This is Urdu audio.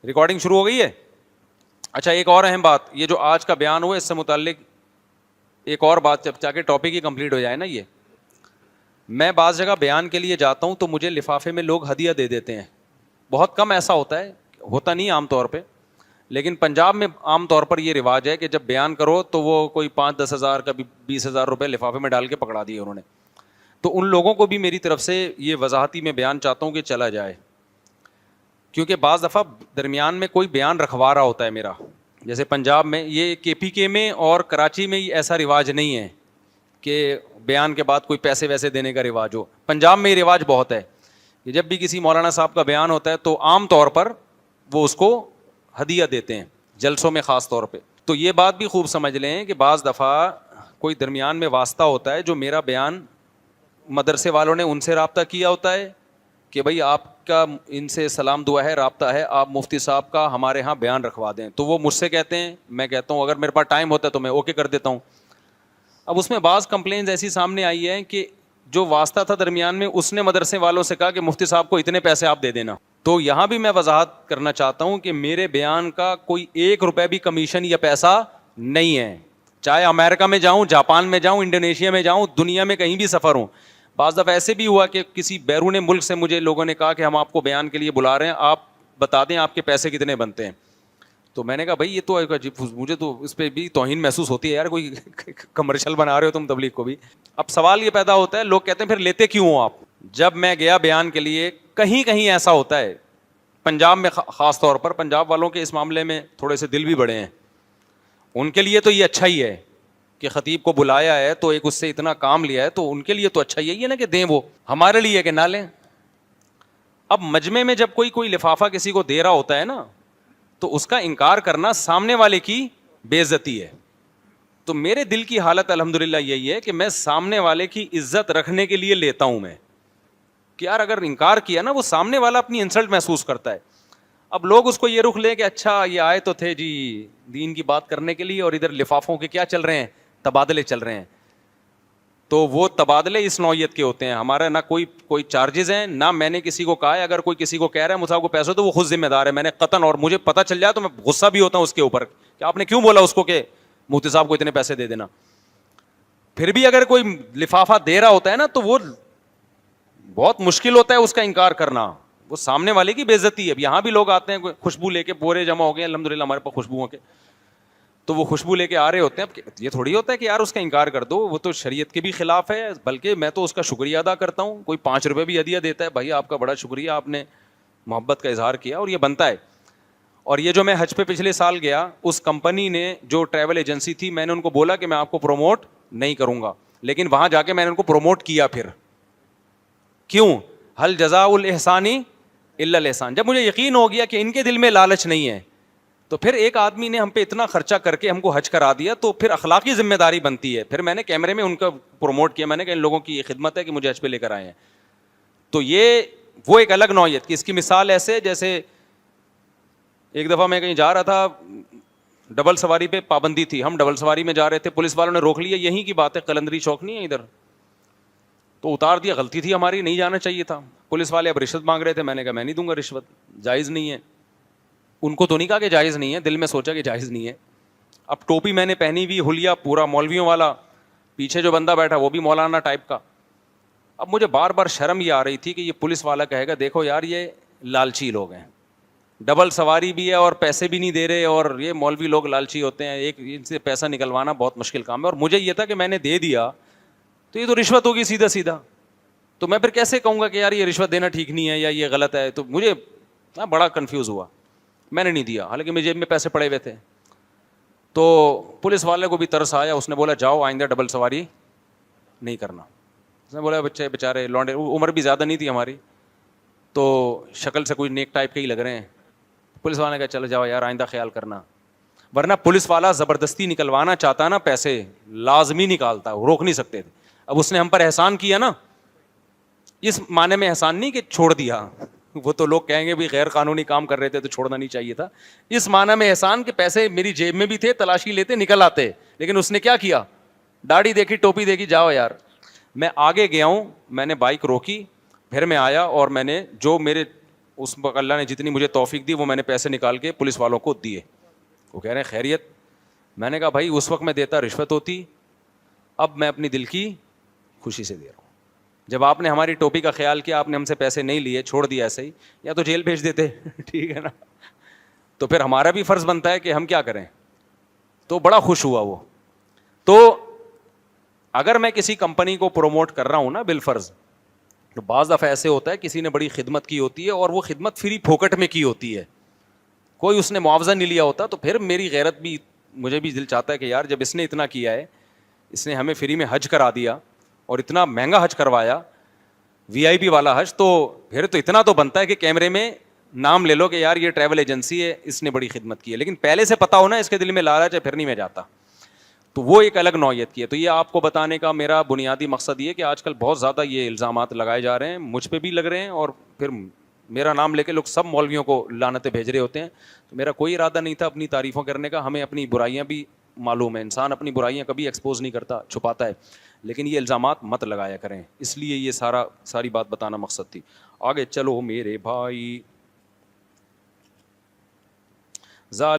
ریکارڈنگ شروع ہو گئی ہے. اچھا ایک اور اہم بات, یہ جو آج کا بیان ہوا اس سے متعلق ایک اور بات, جب جا کے ٹاپک ہی کمپلیٹ ہو جائے نا. یہ میں بعض جگہ بیان کے لیے جاتا ہوں تو مجھے لفافے میں لوگ ہدیہ دے دیتے ہیں. بہت کم ایسا ہوتا ہے, ہوتا نہیں عام طور پہ, لیکن پنجاب میں عام طور پر یہ رواج ہے کہ جب بیان کرو تو وہ کوئی 5-10 ہزار کبھی 20,000 روپے لفافے میں ڈال کے پکڑا دیے انہوں نے. تو ان لوگوں کو بھی میری طرف سے یہ وضاحتی میں بیان چاہتا ہوں کہ چلا جائے, کیونکہ بعض دفعہ درمیان میں کوئی بیان رکھوا رہا ہوتا ہے میرا. جیسے پنجاب میں, یہ KPK میں اور کراچی میں ایسا رواج نہیں ہے کہ بیان کے بعد کوئی پیسے ویسے دینے کا رواج ہو. پنجاب میں یہ رواج بہت ہے کہ جب بھی کسی مولانا صاحب کا بیان ہوتا ہے تو عام طور پر وہ اس کو ہدیہ دیتے ہیں, جلسوں میں خاص طور پہ. تو یہ بات بھی خوب سمجھ لیں کہ بعض دفعہ کوئی درمیان میں واسطہ ہوتا ہے, جو میرا بیان مدرسے والوں نے ان سے رابطہ کیا ہوتا ہے کہ بھائی آپ کا ان سے سلام دعا ہے, رابطہ ہے, آپ مفتی صاحب کا ہمارے ہاں بیان رکھوا دیں. تو وہ مجھ سے کہتے ہیں, میں کہتا ہوں اگر میرے پاس ٹائم ہوتا ہے تو میں اوکے کر دیتا ہوں. اب اس میں بعض کمپلینز ایسی سامنے آئی ہے کہ جو واسطہ تھا درمیان میں اس نے مدرسے والوں سے کہا کہ مفتی صاحب کو اتنے پیسے آپ دے دینا. تو یہاں بھی میں وضاحت کرنا چاہتا ہوں کہ میرے بیان کا کوئی 1 روپے بھی کمیشن یا پیسہ نہیں ہے. چاہے امریکہ میں جاؤں, جاپان میں جاؤں, انڈونیشیا میں جاؤں, دنیا میں کہیں بھی سفر ہوں. بعض دفعہ ایسے بھی ہوا کہ کسی بیرون ملک سے مجھے لوگوں نے کہا کہ ہم آپ کو بیان کے لیے بلا رہے ہیں, آپ بتا دیں آپ کے پیسے کتنے بنتے ہیں. تو میں نے کہا بھائی یہ تو مجھے تو اس پہ بھی توہین محسوس ہوتی ہے یار, کوئی کمرشل بنا رہے ہو تم تبلیغ کو بھی. اب سوال یہ پیدا ہوتا ہے, لوگ کہتے ہیں پھر لیتے کیوں ہو آپ. جب میں گیا بیان کے لیے, کہیں کہیں ایسا ہوتا ہے, پنجاب میں خاص طور پر, پنجاب والوں کے اس معاملے میں تھوڑے سے دل بھی بڑے ہیں, ان کے لیے تو یہ اچھا ہی ہے کہ خطیب کو بلایا ہے تو ایک اس سے اتنا کام لیا ہے, تو ان کے لیے تو اچھا ہی ہے نا کہ دیں. وہ ہمارے لیے کہ نہ لیں. اب مجمع میں جب کوئی لفافہ کسی کو دے رہا ہوتا ہے نا, تو اس کا انکار کرنا سامنے والے کی بے عزتی ہے. تو میرے دل کی حالت الحمدللہ یہی ہے کہ میں سامنے والے کی عزت رکھنے کے لیے لیتا ہوں میں, کہ یار اگر انکار کیا نا, وہ سامنے والا اپنی انسلٹ محسوس کرتا ہے. اب لوگ اس کو یہ رخ لیں کہ اچھا یہ آئے تو تھے جی دین کی بات کرنے کے لیے, اور ادھر لفافوں کے کیا چل رہے ہیں, تبادلے چل رہے ہیں. تو وہ تبادلے اس نوعیت کے ہوتے ہیں. ہمارا نہ کوئی چارجز ہیں, نہ میں نے کسی کو کہا ہے. اگر کوئی کسی کو کہہ رہا ہے مجھے کو پیسے تو وہ خود ذمہ دار ہے. میں نے قطعاً, اور مجھے پتہ چل جائے تو میں غصہ بھی ہوتا ہوں اس کے اوپر کہ آپ نے کیوں بولا اس کو کہ مفتی صاحب کو اتنے پیسے دے دینا. پھر بھی اگر کوئی لفافہ دے رہا ہوتا ہے نا, تو وہ بہت مشکل ہوتا ہے اس کا انکار کرنا, وہ سامنے والے کی بے عزتی ہے. اب یہاں بھی لوگ آتے ہیں خوشبو لے کے, بورے جمع ہو گئے الحمدللہ ہمارے پاس خوشبوؤں کے, تو وہ خوشبو لے کے آ رہے ہوتے ہیں. اب یہ تھوڑی ہوتا ہے کہ یار اس کا انکار کر دو, وہ تو شریعت کے بھی خلاف ہے. بلکہ میں تو اس کا شکریہ ادا کرتا ہوں. کوئی 5 روپے بھی ہدیہ دیتا ہے, بھائی آپ کا بڑا شکریہ, آپ نے محبت کا اظہار کیا, اور یہ بنتا ہے. اور یہ جو میں حج پہ پچھلے سال گیا, اس کمپنی نے جو ٹریول ایجنسی تھی, میں نے ان کو بولا کہ میں آپ کو پروموٹ نہیں کروں گا, لیکن وہاں جا کے میں نے ان کو پروموٹ کیا. پھر کیوں؟ ہل جزاء الاحسان الا الاحسان. جب مجھے یقین ہو گیا کہ ان کے دل میں لالچ نہیں ہے, تو پھر ایک آدمی نے ہم پہ اتنا خرچہ کر کے ہم کو حج کرا دیا, تو پھر اخلاقی ذمہ داری بنتی ہے. پھر میں نے کیمرے میں ان کا پروموٹ کیا, میں نے کہا ان لوگوں کی یہ خدمت ہے کہ مجھے حج پہ لے کر آئے ہیں. تو یہ وہ ایک الگ نوعیت کی, اس کی مثال ایسے جیسے ایک دفعہ میں کہیں جا رہا تھا, ڈبل سواری پہ پابندی تھی, ہم ڈبل سواری میں جا رہے تھے, پولیس والوں نے روک لیا. یہیں کی بات ہے, قلندری چوک نہیں ہے ادھر, تو اتار دیا. غلطی تھی ہماری, نہیں جانا چاہیے تھا. پولیس والے اب رشوت مانگ رہے تھے, میں نے کہا میں نہیں دوں گا رشوت, جائز نہیں ہے. ان کو تو نہیں کہا کہ جائز نہیں ہے, دل میں سوچا کہ جائز نہیں ہے. اب ٹوپی میں نے پہنی ہوئی, حلیہ پورا مولویوں والا, پیچھے جو بندہ بیٹھا وہ بھی مولانا ٹائپ کا. اب مجھے بار بار شرم یہ آ رہی تھی کہ یہ پولیس والا کہے گا دیکھو یار یہ لالچی لوگ ہیں, ڈبل سواری بھی ہے اور پیسے بھی نہیں دے رہے, اور یہ مولوی لوگ لالچی ہوتے ہیں, ایک ان سے پیسہ نکلوانا بہت مشکل کام ہے. اور مجھے یہ تھا کہ میں نے دے دیا تو یہ تو رشوت ہوگی سیدھا سیدھا, تو میں پھر کیسے کہوں گا کہ یار یہ رشوت دینا ٹھیک نہیں ہے یا یہ غلط ہے. تو مجھے بڑا کنفیوز ہوا, میں نے نہیں دیا, حالانکہ میرے جیب میں پیسے پڑے ہوئے تھے. تو پولیس والے کو بھی ترس آیا, اس نے بولا جاؤ آئندہ ڈبل سواری نہیں کرنا. اس نے بولا بچے بیچارے لونڈے, عمر بھی زیادہ نہیں تھی ہماری, تو شکل سے کوئی نیک ٹائپ کے ہی لگ رہے ہیں. پولیس والے نے کہا چلو جاؤ یار آئندہ خیال کرنا. ورنہ پولیس والا زبردستی نکلوانا چاہتا نا پیسے, لازمی نکالتا, روک نہیں سکتے تھے. اب اس نے ہم پر احسان کیا نا, اس معنی میں احسان نہیں کہ چھوڑ دیا, وہ تو لوگ کہیں گے بھی غیر قانونی کام کر رہے تھے تو چھوڑنا نہیں چاہیے تھا. اس معنی میں احسان کہ پیسے میری جیب میں بھی تھے, تلاشی لیتے نکل آتے, لیکن اس نے کیا کیا, داڑھی دیکھی, ٹوپی دیکھی, جاؤ یار. میں آگے گیا ہوں, میں نے بائک روکی, پھر میں آیا اور میں نے جو میرے اس وقت اللہ نے جتنی مجھے توفیق دی وہ میں نے پیسے نکال کے پولیس والوں کو دیے. وہ کہہ رہے ہیں خیریت. میں نے کہا بھائی اس وقت میں دیتا رشوت ہوتی, اب میں اپنی دل کی خوشی سے دے رہا ہوں. جب آپ نے ہماری ٹوپی کا خیال کیا, آپ نے ہم سے پیسے نہیں لیے, چھوڑ دیا ایسے ہی, یا تو جیل بھیج دیتے. ٹھیک ہے نا, تو پھر ہمارا بھی فرض بنتا ہے کہ ہم کیا کریں. تو بڑا خوش ہوا وہ. تو اگر میں کسی کمپنی کو پروموٹ کر رہا ہوں نا بالفرض, تو بعض دفعہ ایسے ہوتا ہے کسی نے بڑی خدمت کی ہوتی ہے اور وہ خدمت فری پھوکٹ میں کی ہوتی ہے, کوئی اس نے معاوضہ نہیں لیا ہوتا, تو پھر میری غیرت بھی, مجھے بھی دل چاہتا ہے کہ یار جب اس نے اتنا کیا ہے, اس نے ہمیں فری میں حج کرا دیا اور اتنا مہنگا حج کروایا, وی آئی پی والا حج, تو پھر تو اتنا تو بنتا ہے کہ کیمرے میں نام لے لو کہ یار یہ ٹریول ایجنسی ہے, اس نے بڑی خدمت کی ہے. لیکن پہلے سے پتا ہونا اس کے دل میں لالچ ہے, پھر نہیں میں جاتا. تو وہ ایک الگ نوعیت کی ہے. تو یہ آپ کو بتانے کا میرا بنیادی مقصد یہ کہ آج کل بہت زیادہ یہ الزامات لگائے جا رہے ہیں, مجھ پہ بھی لگ رہے ہیں, اور پھر میرا نام لے کے لوگ سب مولویوں کو لعنتیں بھیج رہے ہوتے ہیں. تو میرا کوئی ارادہ نہیں تھا اپنی تعریفوں کرنے کا, ہمیں اپنی برائیاں بھی معلوم ہے, انسان اپنی برائیاں کبھی ایکسپوز نہیں کرتا, چھپاتا ہے, لیکن یہ الزامات مت لگایا کریں. اس لیے یہ ساری بات بتانا مقصد تھی. آگے چلو میرے بھائی.